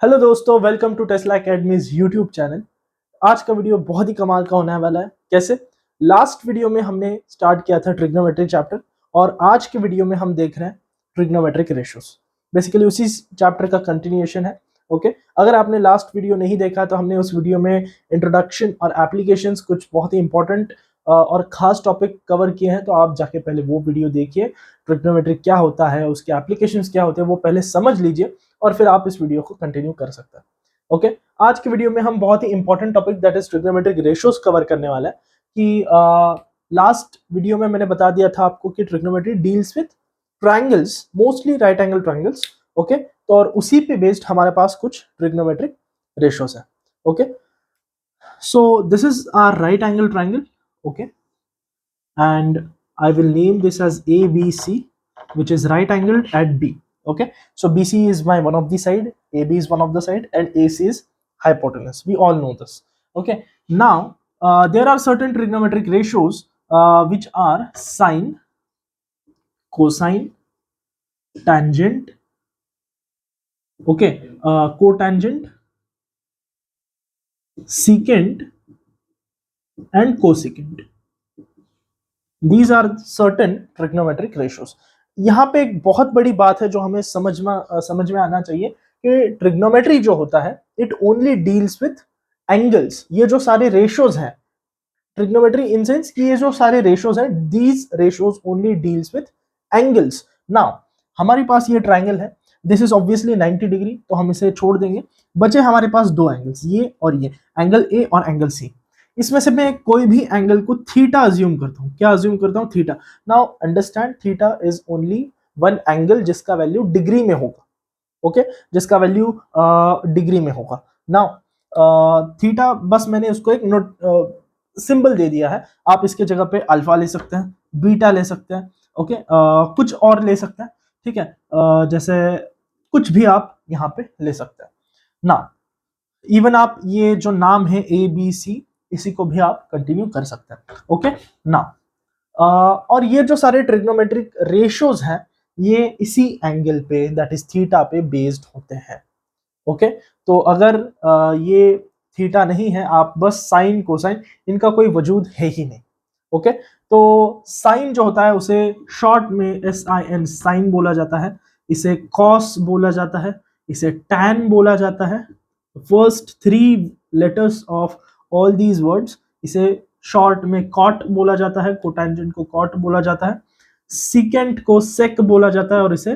Hello दोस्तों, welcome to Tesla academy's YouTube channel. आज का वीडियो बहुत ही कमाल का होने वाला है। कैसे? लास्ट वीडियो में हमने स्टार्ट किया था ट्रिग्नोमेट्री चैप्टर और आज के वीडियो में हम देख रहे हैं ट्रिग्नोमेट्रिक रेशियोज। बेसिकली उसी चैप्टर का कंटिन्यूएशन है। ओके, अगर आपने लास्ट वीडियो नहीं देखा तो हमने उस वीडियो में इंट्रोडक्शन और एप्लीकेशंस कुछ बहुत ही इंपॉर्टेंट और खास टॉपिक कवर किए हैं, तो आप जाके पहले वो वीडियो देखिए। ट्रिग्नोमेट्री क्या होता है, उसके एप्लीकेशंस क्या होते हैं, वो पहले समझ लीजिए और फिर आप इस वीडियो को कंटिन्यू कर सकते हैं। ओके, आज की वीडियो में हम बहुत ही important topic that is trigonometric ratios cover करने वाला है। कि लास्ट वीडियो में मैंने बता दिया था आपको कि trigonometry deals with triangles, mostly right angle triangles. Okay, तो और उसी पे बेस्ड हमारे पास कुछ ट्रिग्नोमेट्रिक रेशियोज है। Okay, so this is our right angle triangle. Okay, and I will name this as ABC, which is right angled at B. Okay, so BC is my one of the side, AB is one of the side, and AC is hypotenuse. We all know this. Okay, now there are certain trigonometric ratios which are sine, cosine, tangent, okay, cotangent, secant, and cosecant. These are certain trigonometric ratios. यहाँ पे एक बहुत बड़ी बात है जो हमें समझ में आना चाहिए कि ट्रिग्नोमेट्री जो होता है it only deals with angles. ये जो सारे रेशियोज हैं, ट्रिग्नोमेट्री इन सेंस कि ये जो सारे रेशियोज हैं, these ratios only deals with angles. Now हमारे पास ये ट्रायंगल है, दिस इज ऑब्वियसली 90 डिग्री, तो हम इसे छोड़ देंगे। बचे हमारे पास दो एंगल्स, ये और ये, एंगल ए और एंगल सी। इसमें से मैं कोई भी एंगल को थीटा अज्यूम करता हूं। क्या अज्यूम करता हूं? Theta. Now understand, theta is only one angle जिसका वैल्यू डिग्री में होगा। ओके, जिसका वैल्यू डिग्री में होगा। नाउ थीटा, बस मैंने उसको एक नोट सिंबल दे दिया है। आप इसके जगह पे अल्फा ले सकते हैं, बीटा ले सकते हैं, ओके, कुछ और ले सकते हैं, ठीक है, जैसे कुछ भी आप यहाँ पे ले सकते हैं ना। इवन आप ये जो नाम है ए बी सी, इसी को भी आप कंटिन्यू कर सकते हैं। ओके ना, और ये जो सारे ट्रिग्नोमेट्रिक रेशियोज हैं ये इसी एंगल पे दैट इज थीटा पे बेस्ड होते हैं। ओके, तो अगर ये थीटा नहीं है, आप बस साइन कोसाइन, इनका कोई वजूद है ही नहीं। ओके, तो साइन जो होता है उसे शॉर्ट में SIN साइन बोला जाता है, इसे कॉस बोला जाता है, इसे टैन बोला जाता है। First three letters of all these words, इसे शॉर्ट में कॉट बोला जाता है, कोटेंजेंट को कॉट बोला जाता है, सिकेंट को सेक बोला जाता है और इसे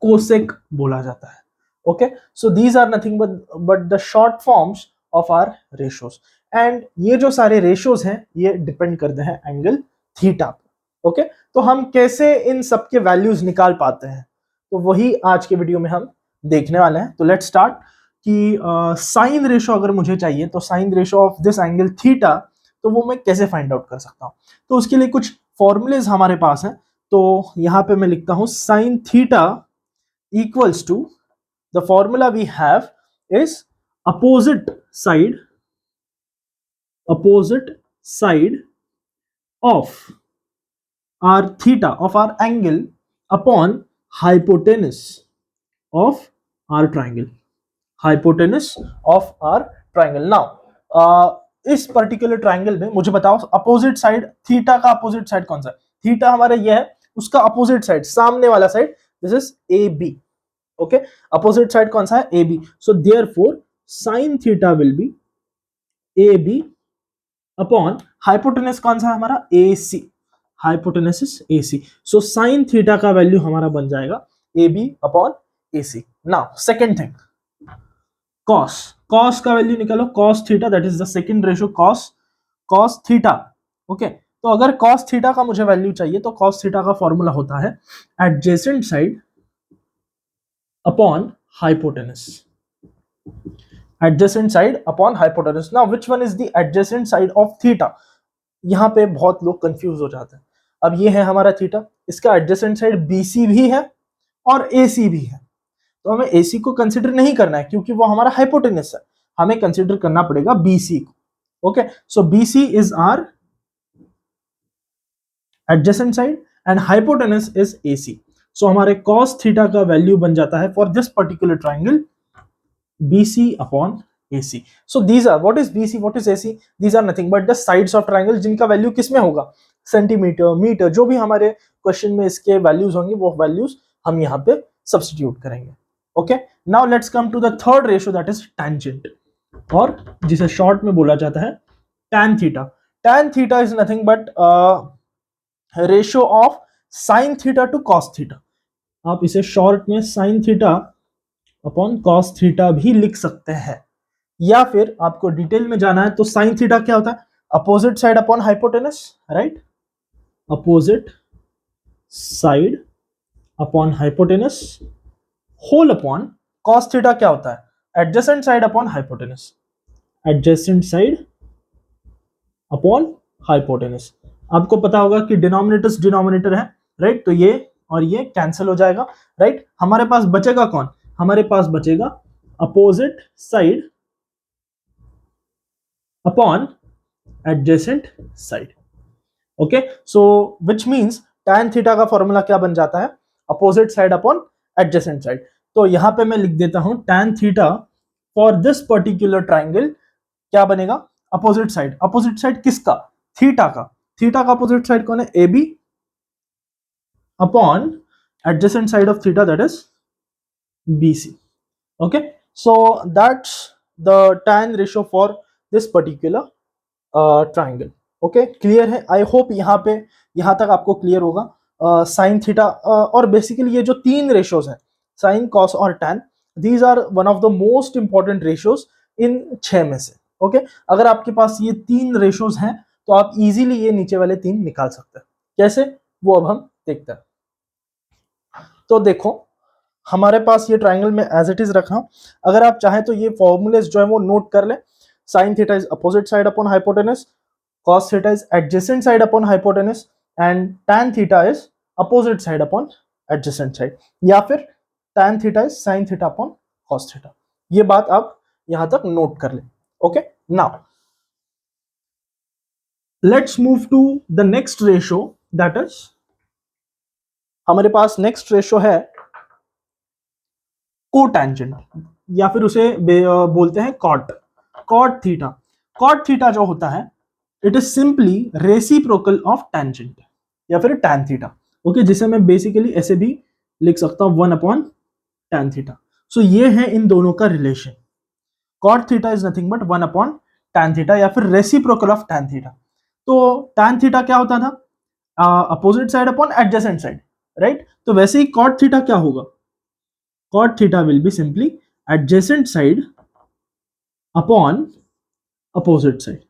कोसेक बोला जाता है। Okay, so these are nothing but the short forms of our ratios. And ये जो सारे रेशियोज हैं ये डिपेंड करते हैं एंगल थीटा पे। ओके, तो हम कैसे इन सब के वैल्यूज निकाल पाते हैं, तो वही आज के वीडियो में हम देखने वाले हैं। तो लेट्स स्टार्ट कि साइन रेशियो अगर मुझे चाहिए तो sine ratio of this angle theta, तो वो मैं कैसे फाइंड आउट कर सकता हूं। तो उसके लिए कुछ फॉर्मूलेज हमारे पास हैं। तो यहां पे मैं लिखता हूं sine theta equals to, the formula we have is opposite side of our theta, of our angle, upon hypotenuse of our triangle, hypotenuse of our triangle. Now इस पर्टिकुलर ट्राइंगल में मुझे बताओ अपोजिट साइड, थीटा का opposite side कौन सा है? Theta हमारा ये है, उसका अपोजिट साइड, सामने वाला side, this is A B. Okay, opposite side कौन सा है? A B. So therefore sine theta will be A B upon hypotenuse कौन सा है हमारा? A C. Hypotenuse is A C. So sine theta का वैल्यू हमारा बन जाएगा A B upon A C. Now second thing, cos. Cos का value निकालो, cos theta, that is the second ratio, cos theta. Okay, तो अगर cos theta का मुझे वैल्यू चाहिए तो कॉस थीटा का फॉर्मूला होता है adjacent side upon hypotenuse, adjacent side upon hypotenuse. Now which one is the adjacent side of theta? यहां पे बहुत लोग कंफ्यूज हो जाते हैं। अब ये है हमारा थीटा, इसका एडजेसेंट साइड BC भी है और AC भी है, तो हमें AC को कंसिडर नहीं करना है क्योंकि वो हमारा हाइपोटेनस है, हमें कंसिडर करना पड़ेगा BC को। Okay, so BC is our adjacent side and hypotenuse is AC। सो हमारे cos थीटा का वैल्यू बन जाता है for this particular triangle BC upon AC. So these are, what is BC, what is AC? These are nothing but the sides of triangle, जिनका value किसमें होगा, centimetre, metre, जो भी हमारे क्वेश्चन में इसके वैल्यूज होंगे वो वैल्यूज हम यहाँ पे सब्स्टिट्यूट करेंगे. Okay, now let's come to the third ratio, that is tangent, और जिसे शॉर्ट में बोला जाता है tan theta. tan theta is nothing but ratio of sin theta to cos theta. आप इसे शॉर्ट में sin theta upon cos theta भी लिख सकते हैं, या फिर आपको डिटेल में जाना है तो sin थीटा क्या होता है, opposite side upon hypotenuse, right, opposite side upon hypotenuse whole upon cos theta क्या होता है, adjacent side upon hypotenuse, adjacent side upon hypotenuse. आपको पता होगा कि डिनोमिनेटर्स डिनोमिनेटर है, राइट, तो ये और ये कैंसिल हो जाएगा, राइट. हमारे पास बचेगा कौन, हमारे पास बचेगा opposite side upon adjacent side. Okay, so which means tan theta का फॉर्मूला क्या बन जाता है, opposite side upon adjacent side. तो यहां पे मैं लिख देता हूं tan theta for this particular triangle क्या बनेगा, अपोजिट साइड. अपोजिट साइड किसका, थीटा का. थीटा का अपोजिट साइड कौन है, AB upon adjacent side of theta, that is BC. Okay, so that's the tan ratio for this particular triangle. Okay, clear है, I hope यहाँ तक आपको clear होगा. साइन थीटा और बेसिकली ये जो तीन रेशियोज हैं, साइन, कॉस और tan, these are one of the most important ratios in 6 में से. ओके, अगर आपके पास ये तीन रेशियोज हैं तो आप इजीली ये नीचे वाले तीन निकाल सकते हैं. कैसे, वो अब हम देखते हैं. तो देखो, हमारे पास ये ट्राइंगल में एज इट इज रखा. अगर आप चाहें तो ये फॉर्मूलेस जो है वो नोट कर लें. Sine theta is opposite side upon hypotenuse, cos theta is adjacent side upon hypotenuse, and tan theta is opposite side upon adjacent side, या फिर tan theta is sine theta upon cos theta. ये बात आप यहां तक note कर लें. Okay, now let's move to the next ratio, that is, हमारे पास नेक्स्ट रेशियो है कोटेंजेंट, या फिर उसे बोलते हैं कॉट थीटा. कॉट थीटा जो होता है, it is simply reciprocal of tangent या फिर टैन थीटा. ओके, जिसे मैं बेसिकली ऐसे भी लिख सकता हूं 1 अपॉन टैन थीटा. सो ये है इन दोनों का relation. Cot theta is nothing but 1 upon tan theta या फिर रेसिप्रोकल ऑफ टैन थीटा. तो टैन थीटा क्या होता था, opposite side upon adjacent side, right. तो वैसे ही कॉट थीटा क्या होगा, cot theta will be simply adjacent side upon opposite side.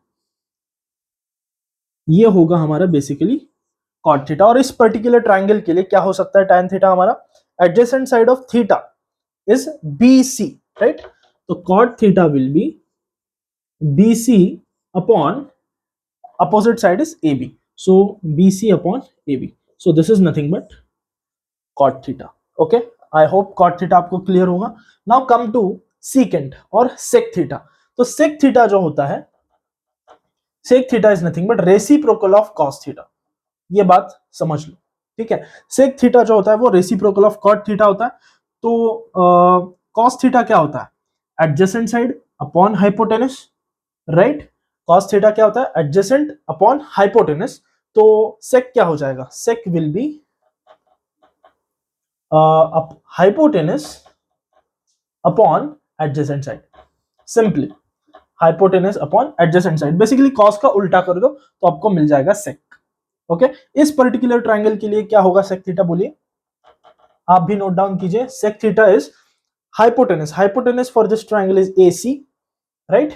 ये होगा हमारा बेसिकली cot theta. और इस पर्टिकुलर ट्राइंगल के लिए क्या हो सकता है tan थीटा हमारा, adjacent side of theta is BC, right. तो cot theta will be BC upon opposite side is AB. So BC upon AB. So this is nothing but cot theta. Okay, I hope cot theta आपको clear होगा. Now come to secant और sec theta. तो sec theta जो होता है, sec theta is nothing but reciprocal of cos theta. ये बात समझ लो, ठीक है. सेक थीटा जो होता है वो रेसिप्रोकल ऑफ कॉट थीटा होता है. तो कॉस थीटा क्या होता है, adjacent side upon hypotenuse, right. Cos theta क्या होता है, एडजेसेंट अपॉन हाइपोटेनस. तो सेक क्या हो जाएगा, sec will be hypotenuse upon adjacent side. Simply hypotenuse upon adjacent side. Basically cos का उल्टा कर दो तो आपको मिल जाएगा sec. ओके, इस पर्टिकुलर ट्राइंगल के लिए क्या होगा sec थीटा, बोलिए, आप भी नोट डाउन कीजिए. sec theta is hypotenuse for this triangle is AC, right,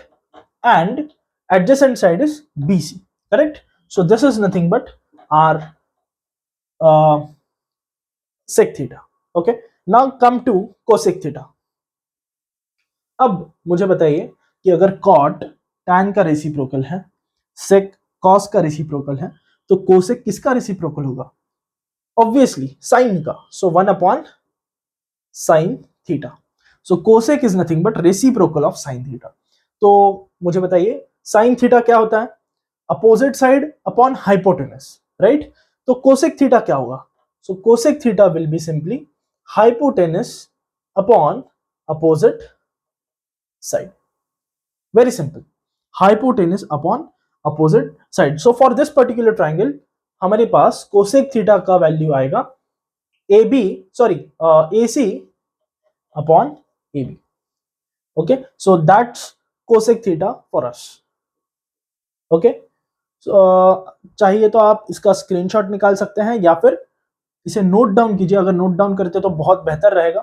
and adjacent side is BC, correct. So this is nothing but our sec theta. Okay, now come to cosec theta. अब मुझे बताइए कि अगर cot tan का reciprocal है, सेक cos का reciprocal है, तो कोसेक किसका रेसिप्रोकल होगा, ऑब्वियसली साइन का. So 1 upon sine theta. So cosec is nothing but reciprocal of sine theta. तो मुझे बताइए साइन थीटा क्या होता है, opposite side upon hypotenuse, right. तो कोसेक थीटा क्या होगा, so cosec theta will be simply hypotenuse upon opposite side. Very simple. Hypotenuse upon opposite side. So for this particular triangle हमारे पास cosec theta का value आएगा AC upon AB. Okay, so that's cosec theta for us. Okay, so चाहिए तो आप इसका screenshot निकाल सकते हैं या फिर इसे नोट डाउन कीजिए. अगर नोट डाउन करते तो बहुत बेहतर रहेगा.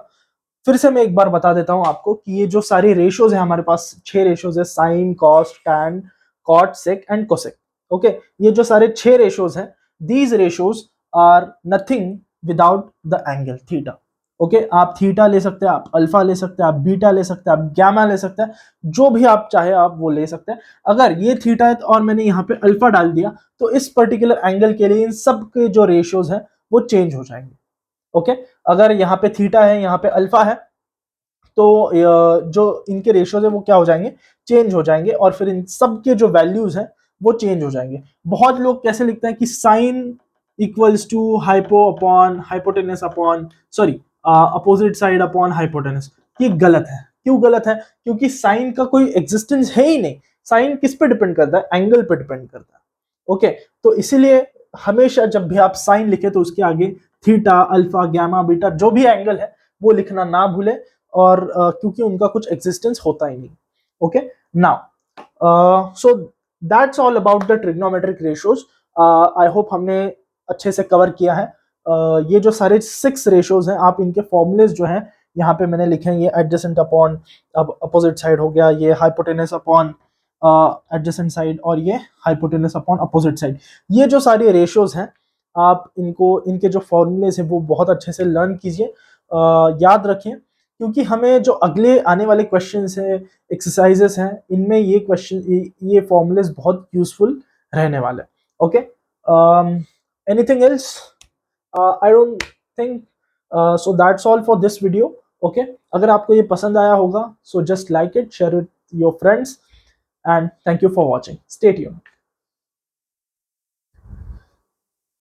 फिर से मैं एक बार बता देता हूं आपको कि ये जो सारे रेशियोज है हमारे पास 6 रेशियोज है, sine, cos, tan, cot, sec and cosec. Okay, ये जो सारे 6 रेशियोज हैं, these ratios are nothing without the angle theta. Okay, आप थीटा ले सकते हैं, आप अल्फा ले सकते हैं, आप बीटा ले सकते हैं, आप गैमा ले सकते हैं, जो भी आप चाहे आप वो ले सकते हैं. अगर ये थीटा है और मैंने यहाँ पे अल्फा डाल दिया तो इस पर्टिकुलर एंगल के लिए इन सब के जो रेशियोज हैं वो चेंज हो जाएंगे. ओके, अगर यहाँ पे थीटा है, यहाँ पे अल्फा है, तो जो इनके रेशियोज है वो क्या हो जाएंगे, चेंज हो जाएंगे, और फिर इन सब के जो वैल्यूज हैं वो चेंज हो जाएंगे. बहुत लोग कैसे लिखते हैं कि sine equals to hypo upon hypotenuse upon opposite side upon hypotenuse. ये गलत है. क्यों गलत है? क्योंकि साइन का कोई एग्जिस्टेंस है ही नहीं. साइन किस पे डिपेंड करता है? एंगल पे डिपेंड करता है. ओके, तो इसीलिए हमेशा जब भी आप साइन लिखे तो उसके आगे थीटा, अल्फा, गैमा, बीटा जो भी एंगल है वो लिखना ना भूले, और क्योंकि उनका कुछ एग्जिस्टेंस होता ही नहीं. Okay, now so that's all about the trigonometric ratios. I hope हमने अच्छे से कवर किया है. ये जो सारे 6 रेशियोज हैं, आप इनके फॉर्मूलेज जो हैं यहाँ पे मैंने लिखे हैं. ये एडजेसेंट अपॉन अपोजिट साइड हो गया, ये हाइपोटेनस अपॉन एडजेसेंट साइड, और ये हाइपोटेनस अपॉन अपोजिट साइड. ये जो सारे रेशियोज हैं आप इनके जो फॉर्मूलेज हैं वो बहुत अच्छे से लर्न कीजिए, याद रखें, क्योंकि हमें जो अगले आने वाले क्वेश्चंस हैं, एक्सरसाइजेस हैं, इनमें ये फॉर्मूलेज बहुत यूजफुल रहने वाले. Okay, anything else? I don't think so. That's all for this video. Okay, अगर आपको ये पसंद आया होगा so just like it, share it your friends, and thank you for watching. Stay tuned.